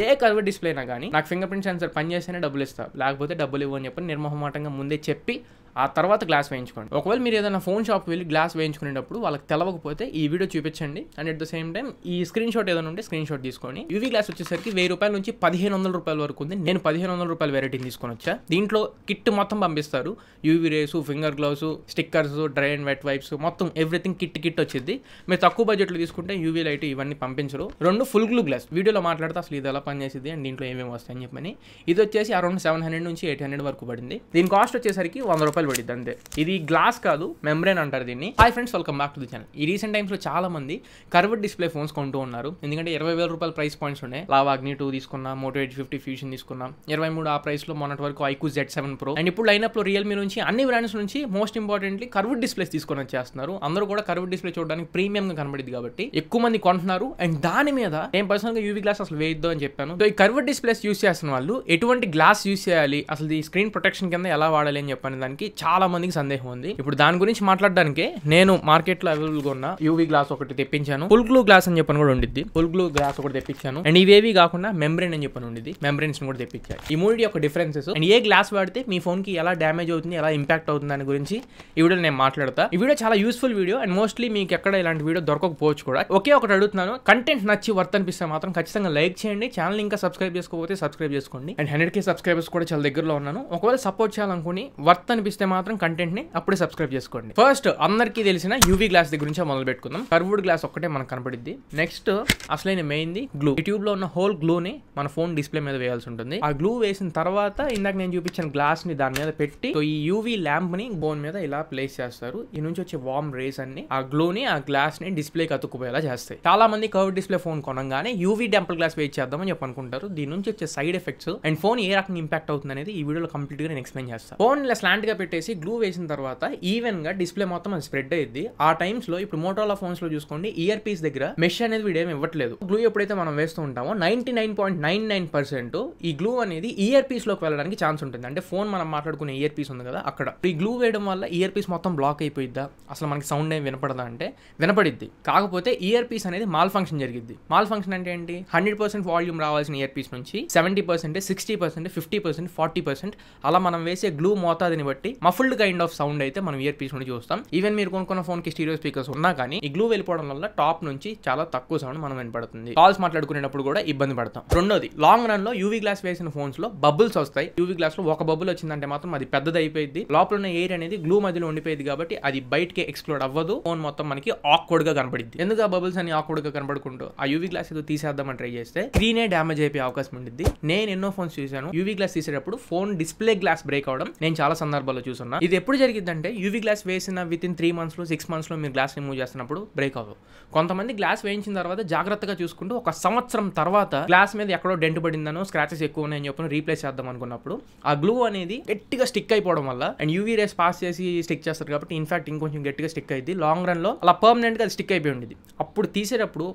ఏ curve display అయినా కానీ నాకు ఫింగర్ ప్రింట్ సెన్సర్ పని చేస్తేనే డబ్బులు ఇస్తా, లేకపోతే డబ్బులు ఇవ్వు అని చెప్పి నిర్మోహమాటంగా ముందే చెప్పి ఆ తర్వాత గ్లాస్ వేయించుకోండి. ఒకవేళ మీరు ఏదైనా ఫోన్ షాప్కి వెళ్ళి గ్లాస్ వేయించుకునేటప్పుడు వాళ్ళకి తెలవకపోతే ఈ వీడియో చూపించండి. And at the same time ఈ స్క్రీన్ షాట్ ఏదైనా ఉంటే స్క్రీన్ షాట్ తీసుకొని యూవీ గ్లాస్ వచ్చేసరికి 1000 రూపాయల నుంచి 1500 రూపాయల వరకు ఉంది. నేను 1500 రూపాయల వెరైటీని తీసుకొని వచ్చా. దీంట్లో కిట్ మొత్తం పంపిస్తారు. UV rays, finger gloves, stickers, dry and wet wipes, మొత్తం ఎవ్రీథింగ్ కిట్ వచ్చేది. మీరు తక్కువ బడ్జెట్లో తీసుకుంటే యూవీ లైట్ ఇవన్నీ పంపించరు. 2 ఫుల్ గ్లూ గ్లాస్ వీడియోలో మాట్లాడితే అసలు ఇది ఎలా పనిచేసింది అండ్ దీంట్లో ఏమేమి వస్తాయని చెప్పని. ఇది వచ్చేసి అరౌండ్ 700 నుంచి 800 వరకు పడింది. దీని కాస్ట్ వచ్చేసరికి 100 రూపాయలు పడింది అంతే. ఇది గ్లాస్ కాదు, మెంబ్రేన్ అంటారు దీన్ని. Hi friends, welcome back to the channel. ఈ రీసెంట్ టైమ్స్ లో చాలా మంది కర్వ్డ్ డిస్ప్లే ఫోన్స్ కొంటూ ఉన్నారు. ఎందుకంటే 20,000 రూపాయల ప్రైస్ పాయింట్స్ ఉన్నాయి. లావా అగ్ని 2 తీసుకున్నా, మోటో ఎడ్జ్ 50 ఫ్యూషన్ తీసుకున్నా, 23 ఆ ప్రైస్ లో మొన్నటి వరకు ఐక్యూ Z7 Pro. అండ్ ఇప్పుడు లైనప్ లో రియల్మీ నుంచి అన్ని బ్రాండ్స్ నుంచి మోస్ట్ ఇంపార్టెంట్లీ కర్వ్డ్ డిస్ప్లేస్ తీసుకొని వచ్చేస్తున్నారు. అందరూ కూడా కర్వ్డ్ డిస్ప్లే చూడడానికి ప్రీమియం గా కనబడింది కాబట్టి ఎక్కువ మంది కొంటున్నారు. అండ్ దాని మీద నేను పర్సనల్ గా యూవీ గ్లాస్ అసలు వేయద్దు అని చెప్పాను. సో ఈ కర్వ్డ్ డిస్ప్లేస్ యూస్ చేస్తున్న వాళ్ళు ఎటువంటి గ్లాస్ యూస్ చేయాలి, అసలు ఈ స్క్రీన్ ప్రొటెక్షన్ కింద ఎలా వాడాలి అని చెప్పని దానికి చాలా మందికి సందేహం ఉంది. ఇప్పుడు దాని గురించి మాట్లాడడానికి నేను మార్కెట్ లో అవైలబుల్ గా ఉన్న యూవీ గ్లాస్ ఒకటి తెప్పించాను. ఫుల్ గ్లూ గ్లాస్ అని చెప్పని కూడా ఉండిద్ది. ఫుల్ గ్లూ గ్లాస్ ఒకటి తెప్పించాను. అండ్ ఇవేవి కాకుండా మెంబ్రేన్ అని చెప్పని ఉండిద్ది. మెంబ్రేన్స్ కూడా తెప్పించాను. ఈ మూడు యొక్క డిఫరెన్సెస్ అండ్ ఏ గ్లాస్ వాడితే మీ ఫోన్ కి ఎలా డ్యామేజ్ అవుతుంది, ఎలా ఇంపాక్ట్ అవుతుంది దాని గురించి ఈ వీడియో నేను మాట్లాడతా. ఈ వీడియో చాలా యూస్ఫుల్ వీడియో అండ్ మోస్ట్లీ మీకు ఎక్కడ ఇలాంటి వీడియో దొరకకపోవచ్చు కూడా. ఒకే ఒకటి అడుగుతున్నాను, కంటెంట్ నచ్చి వర్త్ అనిపిస్తే మాత్రం ఖచ్చితంగా లైక్ చేయండి. ఛానల్ ఇంకా సబ్స్క్రైబ్ చేసుకోకపోతే సబ్స్క్రైబ్ చేసుకోండి. అండ్ 100K సబ్స్క్రైబర్స్ కూడా చాలా దగ్గరలో ఉన్నాను. ఒకవేళ సపోర్ట్ చేయాలనుకుని వర్త్ అనిపిస్తే మాత్రం కంటెంట్ ని అప్పుడే సబ్స్క్రైబ్ చేసుకోండి. ఫస్ట్ అందరికీ తెలిసిన యూవీ గ్లాస్ దగ్గర నుంచి మొదలు పెట్టుకుందాం. కర్వ్డ్ గ్లాస్ ఒక్కటే మనకు కనపడిద్ది. నెక్స్ట్ అసలైన మెయిన్ది గ్లూ. ట్యూబ్ లో ఉన్న హోల్ గ్లూని మన ఫోన్ డిస్ప్లే మీద వేయాల్సి ఉంటుంది. ఆ గ్లూ వేసిన తర్వాత ఇందాక నేను చూపించిన గ్లాస్ ని దాని మీద పెట్టి ఈ యూవీ ల్యాంప్ ని ఫోన్ మీద ఇలా ప్లేస్ చేస్తారు. ఈ నుంచి వచ్చే వార్మ్ రేస్ అన్ని ఆ గ్లూని ఆ గ్లాస్ ని డిస్ప్లేకి అతుక్కుపోయేలా చేస్తాయి. చాలా మంది కర్వ్ డిస్ప్లే ఫోన్ కొనగానే యూవీ టెంపర్ గ్లాస్ వేసి చేద్దామని చెప్పి అనుకుంటారు. దీని నుంచి వచ్చే సైడ్ ఎఫెక్ట్స్ అండ్ ఫోన్ ఏ రకంగా ఇంపాక్ట్ అవుతుంది అనేది ఈ వీడియోలో కంప్లీట్ గా నేను ఎక్స్ప్లెయిన్ చేస్తాను. ఫోన్ ఇలా స్లాంట్ గా పెట్టేసి గ్లూ వేసిన తర్వాత ఈవెన్ గా డిస్ప్లే మొత్తం అది స్ప్రెడ్ అయ్యింది. ఆ టైమ్స్ లో ఇప్పుడు మోటోలా ఫోన్స్ లో చూసుకోండి, ఇయర్ పీస్ దగ్గర మెష్ అనేది వీడేం ఇవ్వట్లేదు. గ్లూ ఎప్పుడైతే మనం వేస్తూ ఉంటామో 99.99% ఈ గ్లూ అనేది ఇయర్ పీస్ లోకి వెళ్ళడానికి ఛాన్స్ ఉంటుంది. అంటే ఫోన్ మనం మాట్లాడుకునే ఇయర్ పీస్ ఉంది కదా, అక్కడ ఈ గ్లూ వేయడం వల్ల ఇయర్ పీస్ మొత్తం బ్లాక్ అయిపోయిద్దా, అసలు మనకి సౌండ్ ఏం వినపడదా అంటే వినపడిద్ది. కాకపోతే ఇయర్ పీస్ అనేది మాల్ ఫంక్షన్ జరిగిద్ది. మాల్ ఫంక్షన్ అంటే ఏంటి, 100% వాల్యూమ్ రావాల్సిన ఇయర్ పీస్ నుంచి 70%, 60%, 50%, 40% అలా మనం వేసే గ్లూ మోతాదిని బట్టి మఫుల్డ్ కైండ్ ఆఫ్ సౌండ్ అయితే మనం ఇయర్ పీస్ నుండి చూస్తాం. ఈవెన్ మీరు కొనుక్కున్న ఫోన్ కి స్టీరియో స్పీకర్స్ ఉన్నా కానీ ఈ గ్లూ వెళ్ళిపోవడం వల్ల టాప్ నుంచి చాలా తక్కువ సౌండ్ మనం వినపడుతుంది. కాల్స్ మాట్లాడుకునేటప్పుడు కూడా ఇబ్బంది పడతాం. రెండోది, లాంగ్ రన్ లో యూవీ గ్లాస్ వేసిన ఫోన్స్ లో బబుల్స్ వస్తాయి. యూవీ గ్లాస్ లో ఒక బబుల్ వచ్చిందంటే మాత్రం అది పెద్దది అయిపోయింది. లోపల ఉన్న ఎయిర్ అనేది గ్లూ మధ్యలో ఉండిపోయింది కాబట్టి అది బయటకి ఎక్స్ప్లోడ్ అవ్వదు. ఫోన్ మొత్తం మనకి ఆక్వర్డ్ గా కనపడింది. ఎందుకు ఆ బబుల్స్ అని ఆక్వర్డ్ గా కనపడుకుంటూ ఆ యూవీ గ్లాస్ ఏదో తీసేద్దామని ట్రై చేస్తే స్క్రీనే డ్యామేజ్ అయిపోయే అవకాశం ఉంటుంది. నేను ఎన్నో ఫోన్స్ చూసాను, యూవీ గ్లాస్ తీసేటప్పుడు ఫోన్ డిస్ప్లే గ్లాస్ బ్రేక్ అవడం నేను చాలా సందర్భాల్లో చూస్తున్నా. ఇది ఎప్పుడు జరిగిందంటే యూవీ గ్లాస్ వేసిన విత్ ఇన్ 3 months లో 6 months లో మీరు గ్లాస్ రిమూవ్ చేస్తున్నప్పుడు బ్రేక్ అవ్వదు. కొంతమంది గ్లాస్ వేయించిన తర్వాత జాగ్రత్తగా చూసుకుంటూ 1 సంవత్సరం తర్వాత గ్లాస్ మీద ఎక్కడో డెంట్ పడిందనో స్క్రాచెస్ ఎక్కువ ఉన్నాయని చెప్పి రీప్లేస్ చేద్దాం అనుకున్నప్పుడు ఆ గ్లూ అనేది గట్టిగా స్టిక్ అయిపోవడం వల్ల అండ్ యూవీ రేస్ పాస్ చేసి స్టిక్ చేస్తారు కాబట్టి ఇన్ఫాక్ట్ ఇంకొంచెం గట్టిగా స్టిక్ అయింది. లాంగ్ రన్ లో అలా పర్మనెంట్ గా అది స్టిక్ అయిపోయి ఉండేది. అప్పుడు తీసేటప్పుడు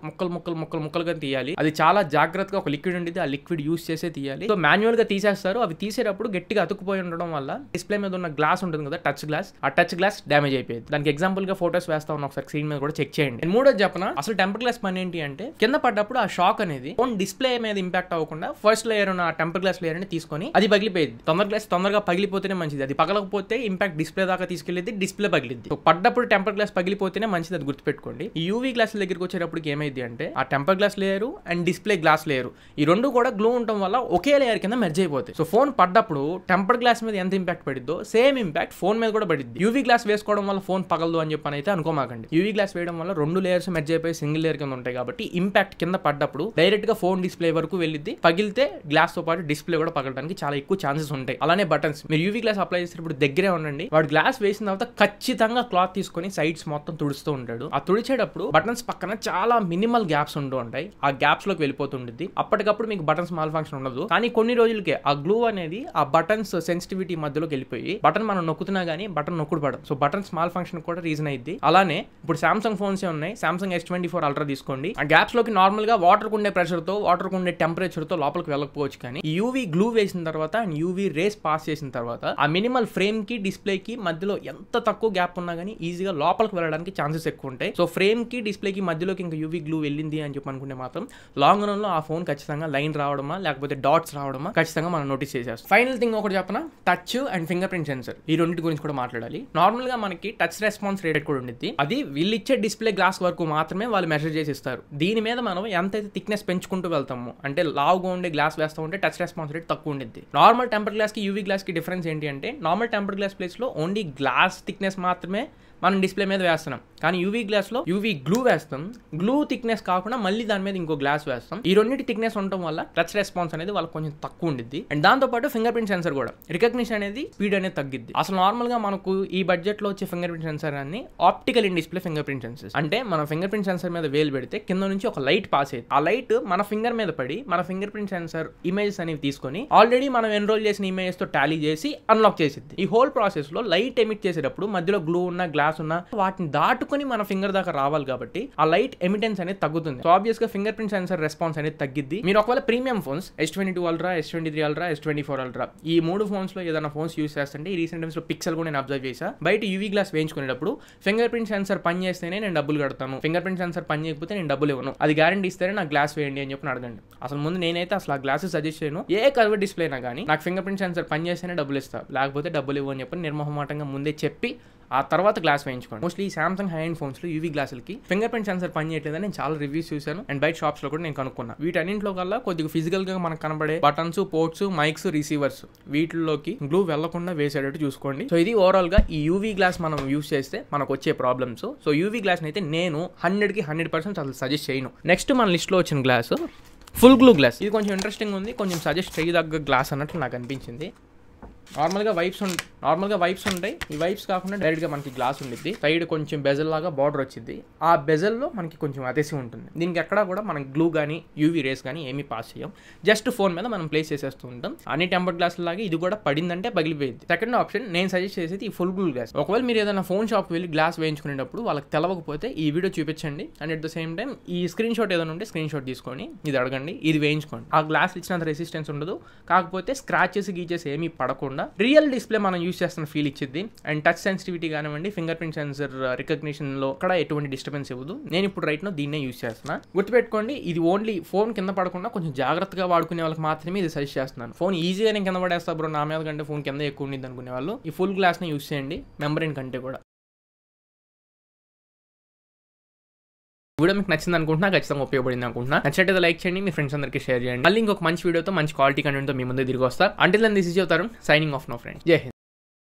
ముక్కలుగా తీయాలి. అది చాలా జాగ్రత్తగా ఒక లిక్విడ్ ఉండేది, ఆ లిక్విడ్ యూస్ చేసే తీయాలి. సో మాన్యువల్ గా తీసేస్తారు. అవి తీసేటప్పుడు గట్టిగా అతుక్కుపోయి ఉండడం వల్ల డిస్ప్లే మీద ఉన్న గ్లాస్ ఉంటుంది కదా, టచ్ గ్లాస్, ఆ టచ్ గ్లాస్ డ్యామేజ్ అయిపోయింది. దానికి ఎగ్జాంపుల్ గా ఫోటోస్ వేస్తా ఉన్న ఒకసారి స్క్రీన్ మీద కూడా చెక్ చేయండి. మూడోది చెప్పనా, అసలు టెంపర్ గ్లాస్ పని ఏంటి అంటే కింద పడ్డప్పుడు ఆ షాక్ అనేది ఫోన్ డిస్ప్లే మీద ఇంపాక్ట్ అవ్వకుండా ఫస్ట్ లేయర్ ఉన్న టెంపర్ గ్లాస్ లేయర్ ని తీసుకొని అది పగిలిపోయింది. తొందరగా పగిలిపోతేనే మంచిది. అది పగలకపోతే ఇంపాక్ట్ డిస్ప్లే దాకా తీసుకెళ్ళింది, డిస్ప్లే పగిలింది. సో పడ్డప్పుడు టెంపర్ గ్లాస్ పగిలిపోతేనే మంచిది, అది గుర్తుపెట్టుకోండి. ఈ యూవీ గ్లాస్ దగ్గరికి వచ్చేటప్పటికి ఏమైంది అంటే ఆ temper glass layer and display glass layer ఈ రెండు కూడా గ్లూ ఉండటం వల్ల ఒకే లేయర్ కింద మెర్జ్ అయిపోతాయి. సో ఫోన్ పడ్డప్పుడు టెంపర్ గ్లాస్ మీద ఎంత ఇంపాక్ట్ పడిద్దో సేమ్ ఇంపాక్ట్ ఫోన్ మీద కూడా పడిద్ది. యూవీ గ్లాస్ వేసుకోవడం వల్ల ఫోన్ పగలదు అని చెప్పని అయితే అనుకోమాకండి. యూవీ గ్లాస్ వేయడం వల్ల 2 లేయర్స్ మెర్జ్ అయిపోయి సింగిల్ లేయర్ కింద ఉంటాయి కాబట్టి ఇంపాక్ట్ కింద పడ్డప్పుడు డైరెక్ట్ గా ఫోన్ డిస్ప్లే వరకు వెళ్ళిద్ది. పగిలితే గ్లాస్ తో పాటు డిస్ప్లే కూడా పగలడానికి చాలా ఎక్కువ ఛాన్సెస్ ఉంటాయి. అలానే బటన్స్, మీరు యూవీ గ్లాస్ అప్లై చేసేటప్పుడు దగ్గరే ఉండండి. వాడు గ్లాస్ వేసిన తర్వాత ఖచ్చితంగా క్లాత్ తీసుకొని సైడ్స్ మొత్తం తుడుస్తూ ఉంటాడు. ఆ తుడిచేటప్పుడు బటన్స్ పక్కన చాలా మినిమల్ గ్యాప్స్ ఉంటూ ఉంటాయి. ఆ గ్యాప్స్ లోకి వెళ్ళిపోతుంటుంది. అప్పటికప్పుడు మీకు బటన్స్ మాల్ ఫంక్షన్ ఉండదు. కానీ కొన్ని రోజులకే ఆ గ్లూ అనేది ఆ బటన్స్ సెన్సిటివిటీ మధ్యలోకి వెళ్ళిపోయి బటన్ మనం నొక్కుతున్నా కానీ బటన్ నొక్కుడు పడదు. సో బటన్ స్మాల్ ఫంక్షన్ కూడా రీజన్ అయింది. అలానే ఇప్పుడు సామ్సంగ్ ఫోన్స్ ఉన్నాయి, సామ్సంగ్ S24 Ultra తీసుకోండి. ఆ గ్యాప్స్ లోకి నార్మల్ గా వాటర్ ఉండే ప్రెషర్ తో, వాటర్ ఉండే టెంపరేచర్ తో లోపలికి వెళ్ళకపోవచ్చు, కానీ యూవీ గ్లూ వేసిన తర్వాత అండ్ యూవీ రేస్ పాస్ చేసిన తర్వాత ఆ మినిమల్ ఫ్రేమ్ కి డిస్ప్లే కి మధ్యలో ఎంత తక్కువ గ్యాప్ ఉన్నా కానీ ఈజీగా లోపలికి వెళ్ళడానికి ఛాన్సెస్ ఎక్కువ ఉంటాయి. సో ఫ్రేమ్ కి డిస్ప్లే కి మధ్యలోకి ఇంకా యూవీ గ్లూ వెళ్ళింది అని చెప్పి అనుకుంటే మాత్రం లాంగ్ రన్ లో ఆ ఫోన్ ఖచ్చితంగా లైన్ రావడమా లేకపోతే డాట్స్ రావడమా ఖచ్చితంగా మనం నోటీస్ చేసేస్తాం. ఫైనల్ థింగ్ ఒకటి చెప్పనా, touch and finger print sensor ఈ రెండింటి గురించి కూడా మాట్లాడాలి. నార్మల్ గా మనకి టచ్ రెస్పాన్స్ రేట్ కూడా ఉంటుంది. అది వీళ్ళు ఇచ్చే డిస్ప్లే గ్లాస్ వరకు మాత్రమే వాళ్ళు మెజర్ చేసి ఇస్తారు. దీని మీద మనం ఎంతైతే థిక్నెస్ పెంచుకుంటూ వెళ్తాము, అంటే లావుగా ఉండే గ్లాస్ వేస్తూ ఉంటే టచ్ రెస్పాన్స్ రేట్ తక్కువ ఉంటుంది. నార్మల్ టెంపర్ గ్లాస్ కి యూవీ గ్లాస్ కి డిఫరెన్స్ ఏంటి అంటే, నార్మల్ టెంపర్ గ్లాస్ ప్లేస్ లో ఓన్లీ గ్లాస్ థిక్నెస్ మాత్రమే మనం డిస్ప్లే మీద వేస్తున్నాం, కానీ యూవీ గ్లాస్ లో యూవీ గ్లూ వేస్తాం. గ్లూ థిక్నెస్ కాకుండా మళ్ళీ దాని మీద ఇంకో గ్లాస్ వేస్తాం. ఈ రెండింటి థిక్నెస్ ఉండటం వల్ల టచ్ రెస్పాన్స్ అనేది వాళ్ళకి కొంచెం తక్కువ ఉండిద్ది. అండ్ దాంతో పాటు ఫింగర్ ప్రింట్ సెన్సర్ కూడా రికగ్నిషన్ అనేది స్పీడ్ అనేది తగ్గిద్ది. అసలు నార్మల్ గా మనకు ఈ బడ్జెట్ లో వచ్చే ఫింగర్ ప్రింట్ సెన్సర్ అన్ని optical in display finger print sensor. అంటే మన ఫింగర్ ప్రింట్ సెన్సర్ మీద వేలు పెడితే కింద నుంచి ఒక లైట్ పాస్ అయ్యింది. ఆ లైట్ మన ఫింగర్ మీద పడి మన ఫింగర్ ప్రింట్ సెన్సర్ ఇమేజెస్ అనేవి తీసుకొని ఆల్రెడీ మనం ఎన్రోల్ చేసిన ఇమేజెస్ తో టాలీ చేసి అన్లాక్ చేసిద్ది. ఈ హోల్ ప్రాసెస్ లో లైట్ ఎమిట్ చేసేటప్పుడు మధ్యలో గ్లూ ఉన్న గ్లాస్ ఉన్న వాటిని దాటుకొని మన ఫింగర్ దాకా రావాలి కాబట్టి ఆ లైట్ ఎమిటెన్స్ అనేది తగ్గుతుంది. సో ఆబ్వియస్ గా ఫింగర్ ప్రింట్ సెన్సర్ రెస్పాన్స్ అనేది తగ్గిద్ది. మీరు ఒకవేళ premium phones S22 Ultra, S23 Ultra, S24 Ultra ఈ 3 ఫోన్స్ లో ఏదైనా ఫోన్స్ యూస్ చేస్తుంటే, ఈ రీసెంట్ టైమ్స్ లో పిక్సెల్ కూడా నేను అబ్జర్వ్ చేసా, బయట యూవీ గ్లాస్ వేయించుకునేటప్పుడు ఫింగర్ ప్రింట్ సెన్సర్ పని చేస్తేనే నేను డబ్బులు కడతాను, ఫింగర్ ప్రింట్ సెన్సర్ పని చేయకపోతే నేను డబ్బులు ఇవ్వను, అది గ్యారంటీ ఇస్తేనే నాకు గ్లాస్ వేయండి అని చెప్పి అడగండి. అసలు ముందు నేనైతే అసలు ఆ గ్లాసెస్ సజెస్ట్ చేయను. ఏ కర్వ్ డిస్ప్లే అయినా కానీ నాకు ఫింగర్ ప్రింట్ సెన్సర్ పని చేస్తేనే డబ్బులు ఇస్తా, లేకపోతే డబ్బులు ఇవ్వని చెప్పి నిర్మోహమాటంగా ముందే చెప్పి ఆ తర్వాత గ్లాస్ వేయించుకోండి. Mostly Samsung high and phones లో యూవీ గ్లాసులకి ఫింగర్ ప్రింట్ సెన్సర్ పని చేయట్లేదని నేను చాలా రివ్యూస్ చూశాను అండ్ బయట షాప్స్ లో కూడా నేను కనుక్కున్నా. వీటన్నింటిలో కల్లా కొద్దిగా ఫిజికల్ గా మనకు కనబడే బటన్స్, పోర్ట్స్, మైక్స్, రిసీవర్స్ వీటిల్లోకి గ్లూ వెళ్లకుండా వేసేటట్టు చూసుకోండి. సో ఇది ఓవరాల్ గా ఈ యూవీ గ్లాస్ మనం యూస్ చేస్తే మనకు వచ్చే ప్రాబ్లమ్స్. సో యూవీ గ్లాస్ అయితే నేను 100కి 100% అసలు సజెస్ట్ చేయను. నెక్స్ట్ మన లిస్ట్ లో వచ్చిన గ్లాస్ ఫుల్ గ్లూ గ్లాస్. ఇది కొంచెం ఇంట్రెస్టింగ్ ఉంది, కొంచెం సజెస్ట్ చేయదగ్గ గ్లాస్ అన్నట్లు నాకు అనిపించింది. నార్మల్గా వైప్స్ ఉంటాయి. ఈ వైప్స్ కాకుండా డైరెక్ట్గా మనకి గ్లాస్ ఉండిద్ది. సైడ్ కొంచెం బెజల్ లాగా బార్డర్ వచ్చింది. ఆ బెజల్లో మనకి కొంచెం అదెసివ్ ఉంటుంది. దీనికి ఎక్కడా కూడా మనం గ్లూ కానీ యూవీ రేస్ కానీ ఏమీ పాస్ చేయం. జస్ట్ ఫోన్ మీద మనం ప్లేస్ చేసేస్తూ ఉంటాం. అన్ని టెంపర్ గ్లాస్ లాగా ఇది కూడా పడిందంటే పగిలిపోయింది. సెకండ్ ఆప్షన్ నేను సజెస్ట్ చేసేది ఈ ఫుల్ గ్లూ గ్లాస్. ఒకవేళ మీరు ఏదైనా ఫోన్ షాప్కి వెళ్ళి గ్లాస్ వేయించుకునేటప్పుడు వాళ్ళకి తెలవకపోతే ఈ వీడియో చూపించండి. And at the same time ఈ స్క్రీన్ షాట్ ఏదైనా ఉంటే స్క్రీన్ షాట్ తీసుకొని ఇది అడగండి, ఇది వేయించుకోండి. ఆ గ్లాస్ ఇచ్చినంత రెసిస్టెన్స్ ఉండదు, కాకపోతే స్క్రాచెస్ గీచెస్ ఏమీ పడకుండా రియల్ డిస్ప్లే మనం యూస్ చేస్తున్న ఫీల్ ఇచ్చింది. అండ్ టచ్ సెన్సిటివిటీ కానివ్వండి, ఫింగర్ ప్రింట్ సెన్సర్ రికగ్నిషన్ లో కూడా ఎటువంటి డిస్టర్బెన్స్ ఇవ్వదు. నేను ఇప్పుడు రైట్ నో దీన్నే యూస్ చేస్తున్నా. గుర్తుపెట్టుకోండి, ఇది ఓన్లీ ఫోన్ కింద పడకుండా కొంచెం జాగ్రత్తగా వాడుకునే వాళ్ళకి మాత్రమే ఇది సజెస్ట్ చేస్తున్నాను. ఫోన్ ఈజీగా నేను కింద పడేస్తా బ్రో, నా మీద కంటే ఫోన్ కింద ఎక్కువ ఉండింది అనుకునే వాళ్ళు ఈ ఫుల్ గ్లాస్ ని యూస్ చేయండి, మెంబ్రెయిన్ కంటే కూడా. వీడియో మీకు నచ్చింది అనుకుంటున్నా, ఖచ్చితంగా ఉపయోగపడింది అనుకుంటున్నా. నచ్చినట్లయితే లైక్ చేయండి, మీ ఫ్రెండ్స్ అందరికీ షేర్ చేయండి. మళ్ళీ ఇంకొక మంచి వీడియోతో మంచి క్వాలిటీ కంటెంట్ తో మీ ముందే తిరిగి వస్తా. Until then this is your Tarun signing off no friends. Jai Hind.